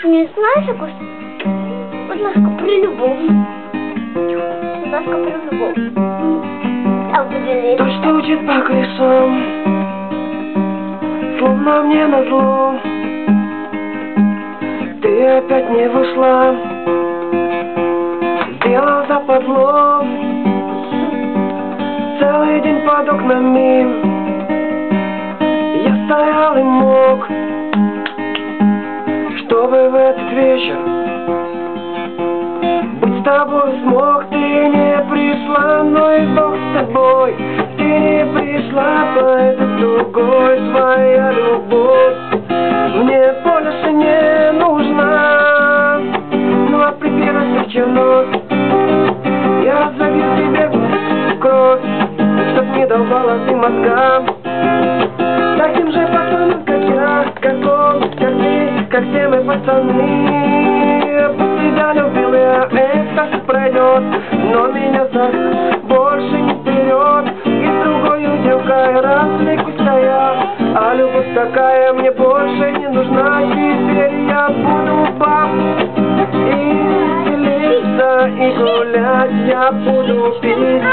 песню знаешь якусь? Будь ласка, про любов. Будь ласка, про любов. А подивись. Дождь стучит по крышам, словно мне назло. Ты опять не вышла, сделал западло. Целый день под окнами я стоял и мог, чтобы в этот вечер быть с тобой смог. Ты не пришла, но и Бог с тобой. Ты не пришла, поэтому другой своя любовь мне больше не нужна. Ну а при первой встрече вновь я забил тебе в кровь, чтоб не долбала ты мозгам. Таким же пацаном, как я, как он, как ты, как все мы пацаны. Пусть тебя любил я, это пройдет, но меня так больше не вперед. И с другой девкой развлекусь я, а любовь такая мне больше не нужна. Теперь я буду баб и веселиться, и гулять. Я буду пить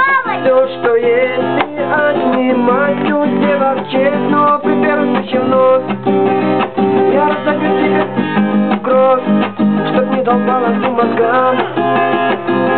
все, что есть, и отнимать у девок честь. Но при первой встрече вновь я разобью тебе в кровь, чтоб не долбала ты мозгам.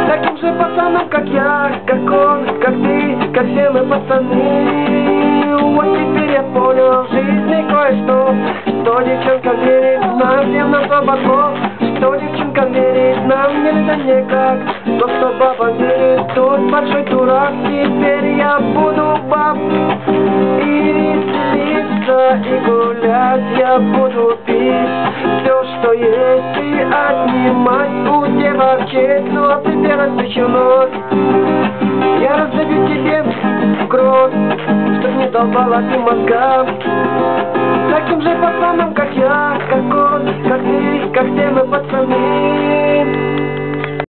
Таким же пацаном, как я, как он, как ты, как все мы пацаны. Вот теперь я понял в жизни кое-что, что девчонкам верить нам всем на слабоко, что девчонкам верить нам нельзя никак. То, что баба верит, тот большой дурак. Теперь я буду баб и веселиться, и гулять. Я буду пить все, что есть, и отнимать у девок честь. Ну а при первой встрече вновь я разобью тебе в кровь, чтоб не долбала ты мозгам. Таким же пацаном, как я, как он, как ты, как все мы пацаны.